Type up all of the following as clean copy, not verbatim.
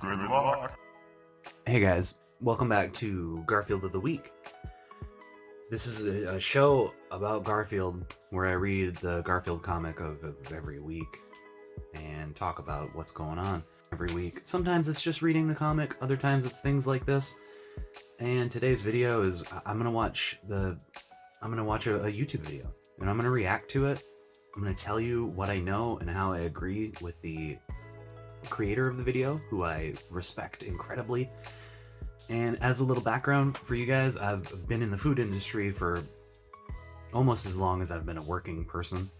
Good luck. Hey guys, welcome back to Garfield of the Week. This is a show about Garfield where I read the Garfield comic of every week and talk about what's going on every week. Sometimes it's just reading the comic, other times it's things like this. And today's video is I'm gonna watch a YouTube video and I'm gonna react to it. I'm gonna tell you what I know and how I agree with the creator of the video, who I respect incredibly. And as a little background for you guys, I've been in the food industry for almost as long as I've been a working person,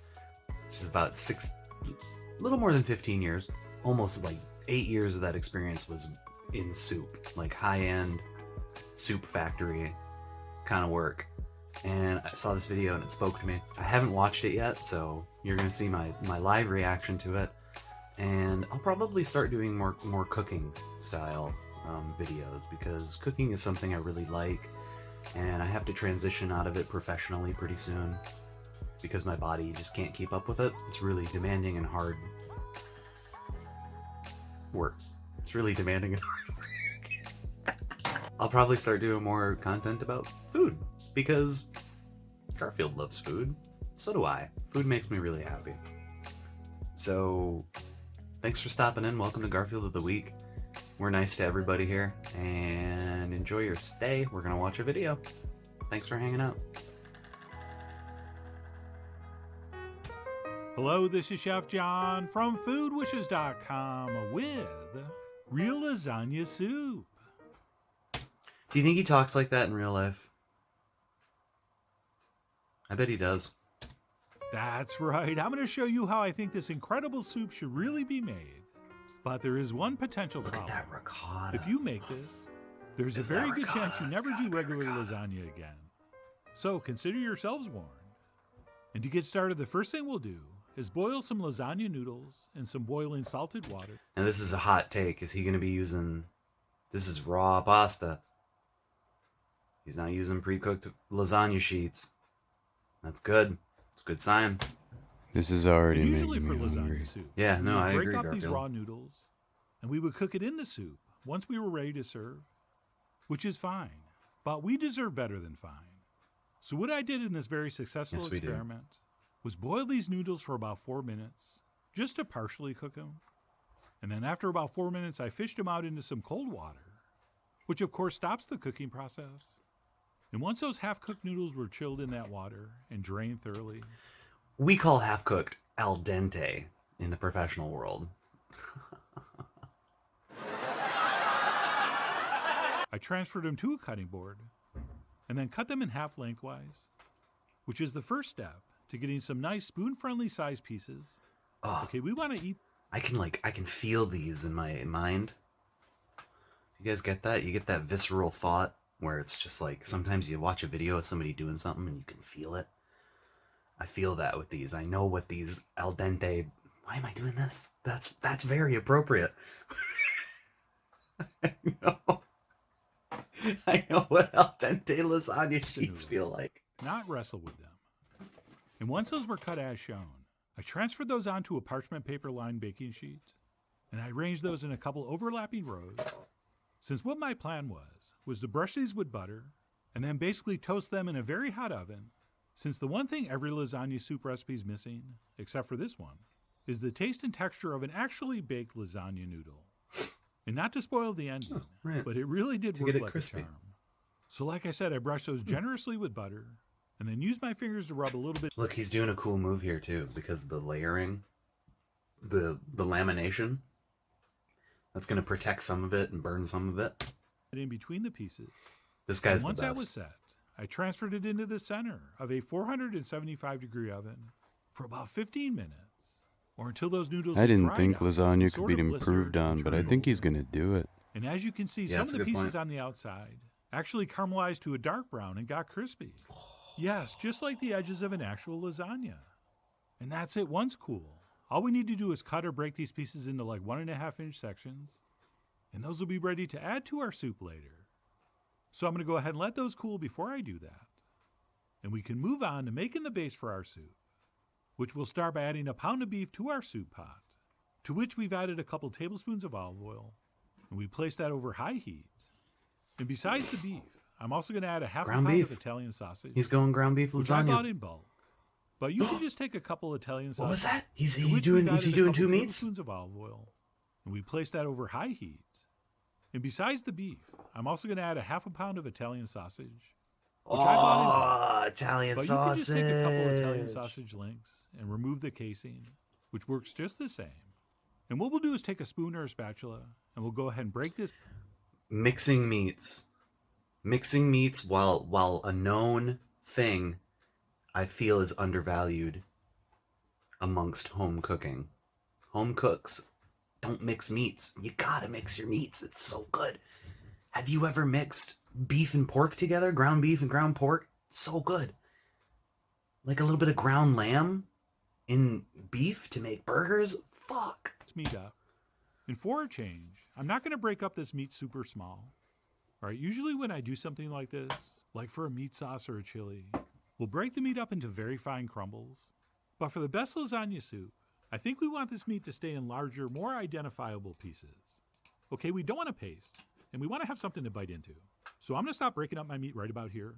which is about a little more than 15 years. Almost like 8 years of that experience was in soup, like high-end soup factory kind of work. And I saw this video and it spoke to me. I haven't watched it yet, so you're gonna see my live reaction to it. And I'll probably start doing more cooking style videos, because cooking is something I really like, and I have to transition out of it professionally pretty soon because my body just can't keep up with it. It's really demanding and hard work. It's really demanding and hard work. I'll probably start doing more content about food because Garfield loves food. So do I. Food makes me really happy. So thanks for stopping in. Welcome to Garfield of the Week. We're nice to everybody here, and enjoy your stay. We're gonna watch a video. Thanks for hanging out. Hello, this is Chef John from foodwishes.com with real lasagna soup. Do you think he talks like that in real life? I bet he does. That's right. I'm going to show you how I think this incredible soup should really be made. But there is one potential Look problem. at that ricotta. If you make this, there's a very good chance you never do regular lasagna again. So consider yourselves warned. And to get started, the first thing we'll do is boil some lasagna noodles in some boiling salted water. And this is a hot take. Is he going to be using... This is raw pasta. He's not using pre-cooked lasagna sheets. That's good. It's a good sign. This is already Usually making for me hungry. lasagna soup, Yeah, no, I agree, break up these Garfield. raw noodles, and we would cook it in the soup once we were ready to serve, which is fine, but we deserve better than fine. So what I did in this very successful Yes, we do. experiment was boil these noodles for about 4 minutes, just to partially cook them. And then after about 4 minutes, I fished them out into some cold water, which of course stops the cooking process. And once those half-cooked noodles were chilled in that water and drained thoroughly, We call half-cooked al dente in the professional world. I transferred them to a cutting board and then cut them in half lengthwise, which is the first step to getting some nice spoon-friendly size pieces. Oh, Okay, we want to eat. I can feel these in my mind. You guys get that? You get that visceral thought where it's just like, sometimes you watch a video of somebody doing something and you can feel it. I feel that with these. I know what these al dente... Why am I doing this? That's very appropriate. I know what al dente lasagna sheets feel like. Not wrestle with them. And once those were cut as shown, I transferred those onto a parchment paper lined baking sheet, and I arranged those in a couple overlapping rows, since what my plan was to brush these with butter and then basically toast them in a very hot oven, since the one thing every lasagna soup recipe is missing, except for this one, is the taste and texture of an actually baked lasagna noodle. And not to spoil the ending, right. but it really did To work get it like crispy. a charm. So like I said, I brushed those generously with butter and then used my fingers to rub a little bit Look, he's doing a cool move here too, because the layering, the lamination, that's going to protect some of it and burn some of it. in between the pieces. This And guy's the once that was best. set, I transferred it into the center of a 475-degree oven for about 15 minutes, or until those noodles I had didn't dried think out, lasagna could sort be of improved blistered on, and but I turned think he's over. gonna do it. And as you can see, Yeah, some that's of a the good pieces point. on the outside actually caramelized to a dark brown and got crispy. Yes, just like the edges of an actual lasagna. And that's it once cool. All we need to do is cut or break these pieces into like 1.5-inch sections, and those will be ready to add to our soup later. So I'm going to go ahead and let those cool before I do that. And we can move on to making the base for our soup, which we'll start by adding a pound of beef to our soup pot, to which we've added a couple tablespoons of olive oil, And we place that over high heat. And besides the beef, I'm also going to add a half Ground a pound beef. of Italian sausage. He's going ground beef which I bought lasagna. in bulk. But you can just take a couple Italian sausages. What was that? Is to he which we've doing added a two couple meats? tablespoons of olive oil. And we place that over high heat. And besides the beef, I'm also going to add a half a pound of Italian sausage. Which I bought in bulk. Oh, Italian But sausage. you can just take a couple Italian sausage links and remove the casing, which works just the same. And what we'll do is take a spoon or a spatula, and we'll go ahead and break this. Mixing meats. Mixing meats, while a known thing I feel is undervalued amongst home cooking. Home cooks don't mix meats. You gotta mix your meats. It's so good. Have you ever mixed beef and pork together? Ground beef and ground pork? So good. Like a little bit of ground lamb in beef to make burgers? Fuck. Meat up. And for a change, I'm not going to break up this meat super small. All right, usually when I do something like this, like for a meat sauce or a chili, we'll break the meat up into very fine crumbles. But for the best lasagna soup, I think we want this meat to stay in larger, more identifiable pieces. Okay, we don't want a paste, and we want to have something to bite into. So I'm going to stop breaking up my meat right about here.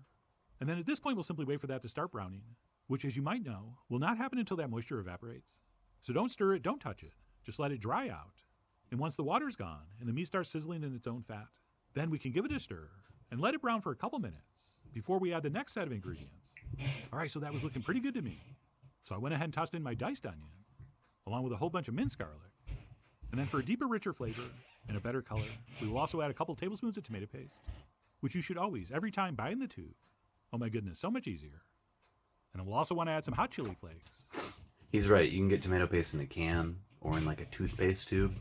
And then at this point, we'll simply wait for that to start browning, which, as you might know, will not happen until that moisture evaporates. So don't stir it, don't touch it. Just let it dry out. And once the water's gone and the meat starts sizzling in its own fat, then we can give it a stir and let it brown for a couple minutes before we add the next set of ingredients. All right, so that was looking pretty good to me. So I went ahead and tossed in my diced onion, along with a whole bunch of minced garlic. And then for a deeper, richer flavor and a better color, we will also add a couple tablespoons of tomato paste, which you should always, every time, buy in the tube. Oh my goodness, so much easier. And we'll also want to add some hot chili flakes. He's right. You can get tomato paste in a can or in like a toothpaste tube.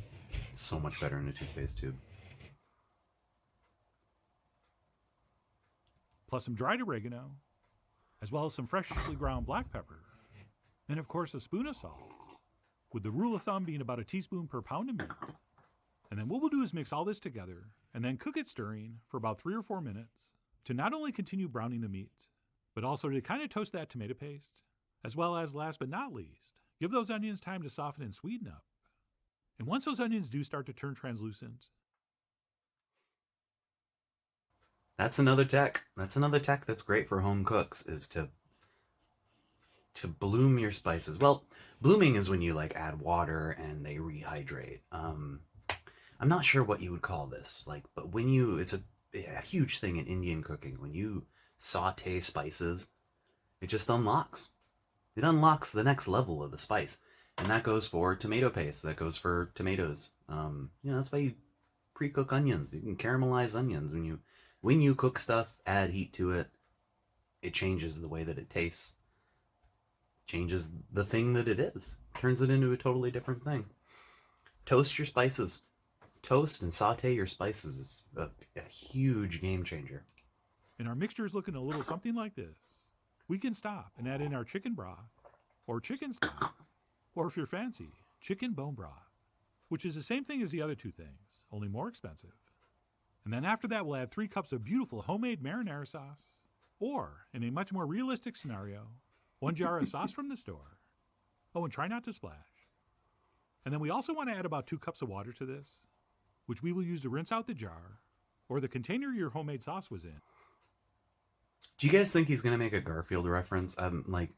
It's so much better in a toothpaste tube. Plus some dried oregano, as well as some freshly ground black pepper. And of course, a spoon of salt, with the rule of thumb being about a teaspoon per pound of meat. And then what we'll do is mix all this together and then cook it stirring for about 3 or 4 minutes to not only continue browning the meat, but also to kind of toast that tomato paste, as well as, last but not least, give those onions time to soften and sweeten up. And once those onions do start to turn translucent, That's another tech. That's another tech that's great for home cooks, is to bloom your spices. Well, blooming is when you like add water and they rehydrate. I'm not sure what you would call this, like, but when you, it's a huge thing in Indian cooking. When you saute spices, it just unlocks. It unlocks the next level of the spice. And that goes for tomato paste. That goes for tomatoes. That's why you pre-cook onions. You can caramelize onions. When you cook stuff, add heat to it. It changes the way that it tastes. Changes the thing that it is. Turns it into a totally different thing. Toast your spices. Toast and saute your spices. It's a huge game changer. and our mixture is looking a little something like this, we can stop and add in our chicken broth, or chicken stock, or if you're fancy, chicken bone broth, which is the same thing as the other two things, only more expensive. And then after that, we'll add 3 cups of beautiful homemade marinara sauce, or, in a much more realistic scenario, 1 jar of sauce from the store. Oh, and try not to splash. And then we also want to add about 2 cups of water to this, which we will use to rinse out the jar, or the container your homemade sauce was in. Do you guys think he's going to make a Garfield reference? I'm, like,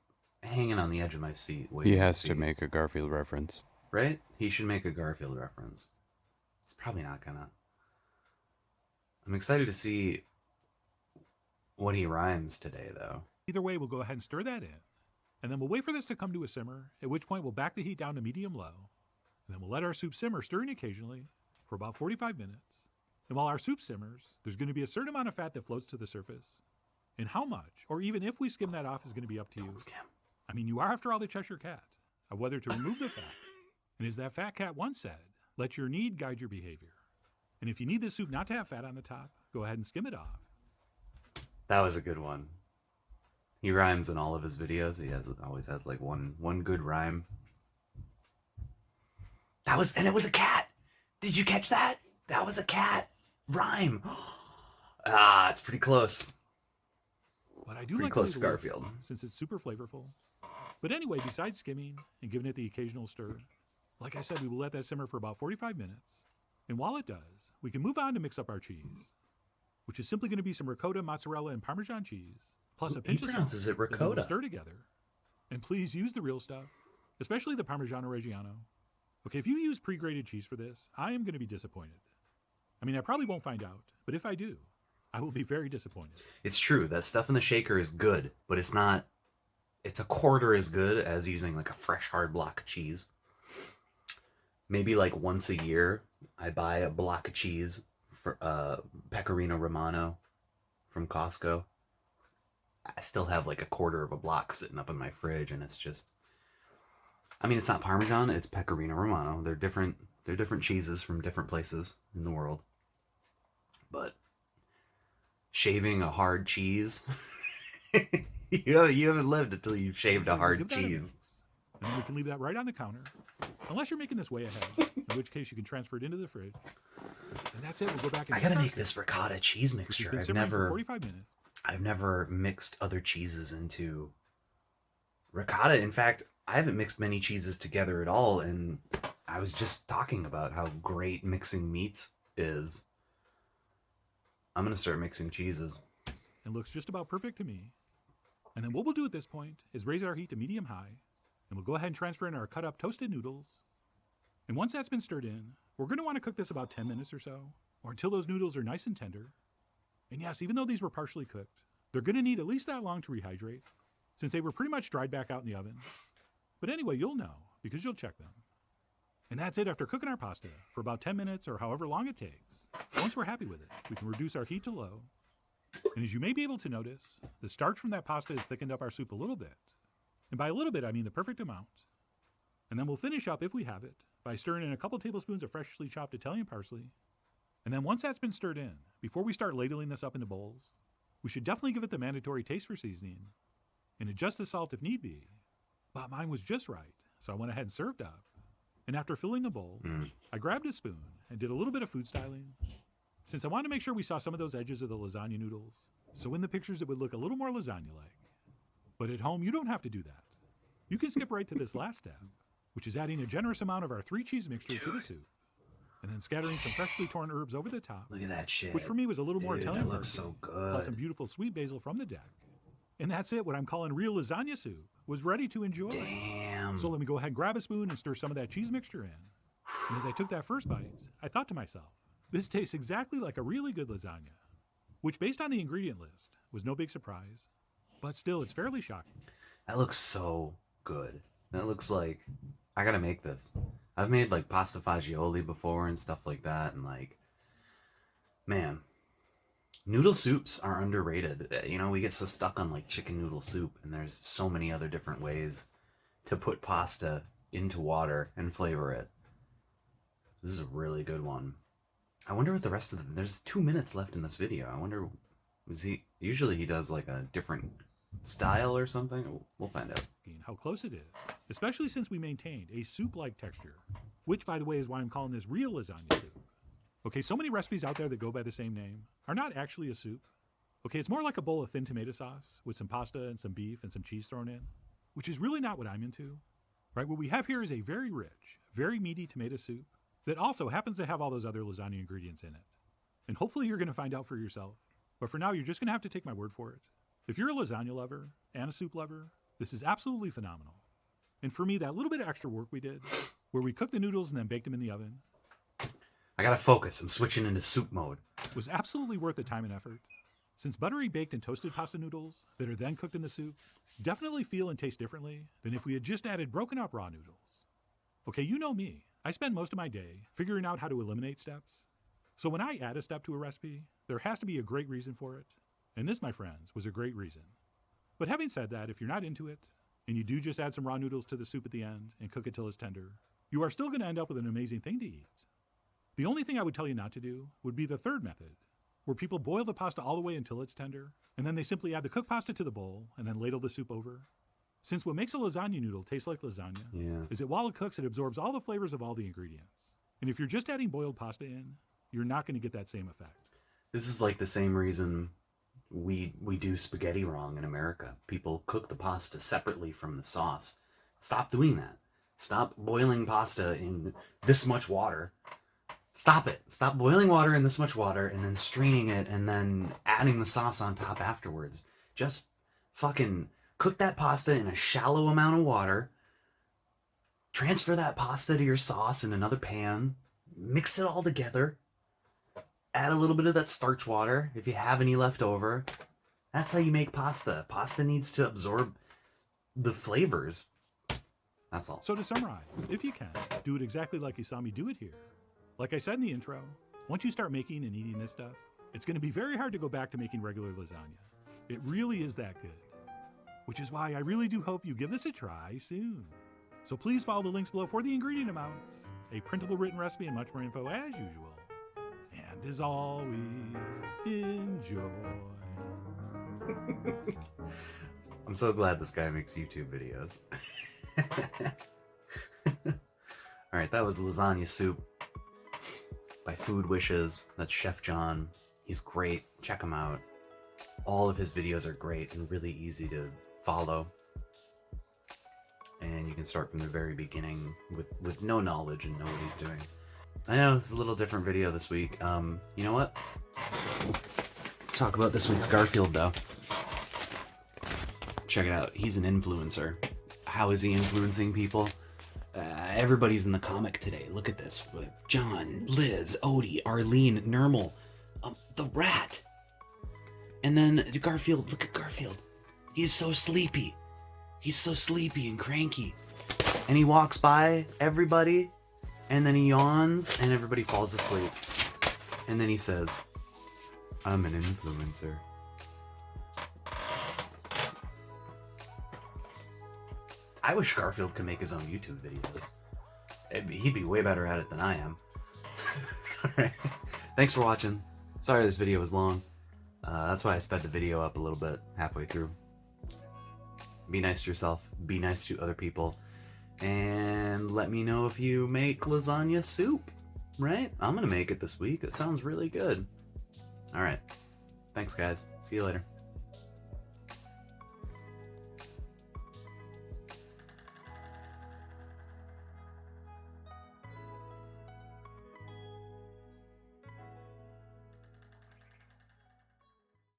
hanging on the edge of my seat. He has to make a Garfield reference. Right? He should make a Garfield reference. It's probably not gonna. I'm excited to see what he rhymes today, though. Either way, we'll go ahead and stir that in. And then we'll wait for this to come to a simmer, at which point we'll back the heat down to medium-low. And then we'll let our soup simmer, stirring occasionally, for about 45 minutes. And while our soup simmers, there's going to be a certain amount of fat that floats to the surface. And how much, or even if we skim that off, is going to be up to you. Don't skim. I mean, you are, after all, the Cheshire Cat, of whether to remove the fat. And as that fat cat once said, let your need guide your behavior. And if you need this soup not to have fat on the top, go ahead and skim it off. That was a good one. He rhymes in all of his videos. He always has like one good rhyme. And it was a cat. Did you catch that? That was a cat rhyme. It's pretty close. But I do Pretty like close the to way it Garfield. looks, since it's super flavorful. But anyway, besides skimming and giving it the occasional stir, like I said, we will let that simmer for about 45 minutes. And while it does, we can move on to mix up our cheese, which is simply going to be some ricotta, mozzarella, and Parmesan cheese, plus a pinch of salt. He pronounces it that we will ricotta. stir together. And please use the real stuff, especially the Parmigiano Reggiano. Okay, if you use pre-grated cheese for this, I am going to be disappointed. I mean, I probably won't find out, but if I do, I will be very disappointed. It's true. That stuff in the shaker is good, but it's not... It's a quarter as good as using like a fresh hard block of cheese. Maybe like once a year, I buy a block of cheese for Pecorino Romano from Costco. I still have like a quarter of a block sitting up in my fridge, and it's just... I mean, it's not Parmesan, it's Pecorino Romano. They're different cheeses from different places in the world. But shaving a hard cheese, you haven't lived until you've shaved a hard cheese. And then we can leave that right on the counter, unless you're making this way ahead, in which case you can transfer it into the fridge. And that's it. We'll go back and I gotta make this ricotta cheese mixture. For 45 minutes. I've never mixed other cheeses into ricotta. In fact, I haven't mixed many cheeses together at all, and I was just talking about how great mixing meats is. I'm going to start mixing cheeses. It looks just about perfect to me. And then what we'll do at this point is raise our heat to medium-high, and we'll go ahead and transfer in our cut-up toasted noodles. And once that's been stirred in, we're going to want to cook this about 10 minutes or so, or until those noodles are nice and tender. And yes, even though these were partially cooked, they're going to need at least that long to rehydrate, since they were pretty much dried back out in the oven. But anyway, you'll know, because you'll check them. And that's it after cooking our pasta for about 10 minutes or however long it takes. Once we're happy with it, we can reduce our heat to low. And as you may be able to notice, the starch from that pasta has thickened up our soup a little bit. And by a little bit, I mean the perfect amount. And then we'll finish up, if we have it, by stirring in a couple tablespoons of freshly chopped Italian parsley. And then once that's been stirred in, before we start ladling this up into bowls, we should definitely give it the mandatory taste for seasoning and adjust the salt if need be. But mine was just right, so I went ahead and served up. And after filling the bowl, I grabbed a spoon and did a little bit of food styling, since I wanted to make sure we saw some of those edges of the lasagna noodles, so in the pictures it would look a little more lasagna-like. But at home, you don't have to do that. You can skip right to this last step, which is adding a generous amount of our 3-cheese mixture to the soup, and then scattering some freshly torn herbs over the top. Look at that shit. Which for me was a little more Italian. That looks so good. Plus some beautiful sweet basil from the deck. And that's it. What I'm calling real lasagna soup was ready to enjoy. Damn. So let me go ahead and grab a spoon and stir some of that cheese mixture in. And as I took that first bite, I thought to myself, this tastes exactly like a really good lasagna, which based on the ingredient list was no big surprise, but still it's fairly shocking. That looks so good. That looks like I gotta make this. I've made like pasta fagioli before and stuff like that, and like, man, noodle soups are underrated. You know, we get so stuck on like chicken noodle soup, and there's so many other different ways to put pasta into water and flavor it. This is a really good one. I wonder what the rest of the... There's 2 minutes left in this video. I wonder... Usually he does like a different style or something. We'll find out. How close it is, especially since we maintained a soup-like texture, which, by the way, is why I'm calling this real lasagna soup. Okay, so many recipes out there that go by the same name are not actually a soup. Okay, it's more like a bowl of thin tomato sauce with some pasta and some beef and some cheese thrown in, which is really not what I'm into. Right, what we have here is a very rich, very meaty tomato soup that also happens to have all those other lasagna ingredients in it. And hopefully you're going to find out for yourself. But for now, you're just going to have to take my word for it. If you're a lasagna lover and a soup lover, this is absolutely phenomenal. And for me, that little bit of extra work we did, where we cooked the noodles and then baked them in the oven, I gotta focus. I'm switching into soup mode. Was absolutely worth the time and effort. Since buttery baked and toasted pasta noodles that are then cooked in the soup definitely feel and taste differently than if we had just added broken up raw noodles. Okay, you know me. I spend most of my day figuring out how to eliminate steps. So when I add a step to a recipe, there has to be a great reason for it. And this, my friends, was a great reason. But having said that, if you're not into it, and you do just add some raw noodles to the soup at the end and cook it till it's tender, you are still going to end up with an amazing thing to eat. The only thing I would tell you not to do would be the third method, where people boil the pasta all the way until it's tender, and then they simply add the cooked pasta to the bowl and then ladle the soup over. Since what makes a lasagna noodle taste like lasagna is that while it cooks, it absorbs all the flavors of all the ingredients. And if you're just adding boiled pasta in, you're not going to get that same effect. This is like the same reason we do spaghetti wrong in America. People cook the pasta separately from the sauce. Stop doing that. Stop boiling pasta in this much water Stop it. Stop boiling water in this much water and then straining it and then adding the sauce on top afterwards. Just fucking cook that pasta in a shallow amount of water. Transfer that pasta to your sauce in another pan. Mix it all together. Add a little bit of that starch water if you have any left over. That's how you make pasta. Pasta needs to absorb the flavors. That's all. So to summarize, if you can, do it exactly like you saw me do it here. Like I said in the intro, once you start making and eating this stuff, it's going to be very hard to go back to making regular lasagna. It really is that good. Which is why I really do hope you give this a try soon. So please follow the links below for the ingredient amounts, a printable written recipe, and much more info as usual. And as always, enjoy. I'm so glad this guy makes YouTube videos. Alright, that was Lasagna Soup by Food Wishes. That's Chef John. He's great. Check him out. All of his videos are great and really easy to follow. And you can start from the very beginning with no knowledge and know what he's doing. I know it's a little different video this week. You know what? Let's talk about this week's Garfield, though. Check it out. He's an influencer. How is he influencing people? Everybody's in the comic today. Look at this. John, Liz, Odie, Arlene, Nermal, the rat. And then Garfield. Look at Garfield. He's so sleepy. He's so sleepy and cranky. And he walks by everybody, and then he yawns, and everybody falls asleep. And then he says, I'm an influencer. I wish Garfield could make his own YouTube videos. He'd be way better at it than I am. Alright. Thanks for watching. Sorry this video was long. That's why I sped the video up a little bit halfway through. Be nice to yourself. Be nice to other people. And let me know if you make lasagna soup. Right? I'm gonna make it this week. It sounds really good. Alright. Thanks, guys. See you later.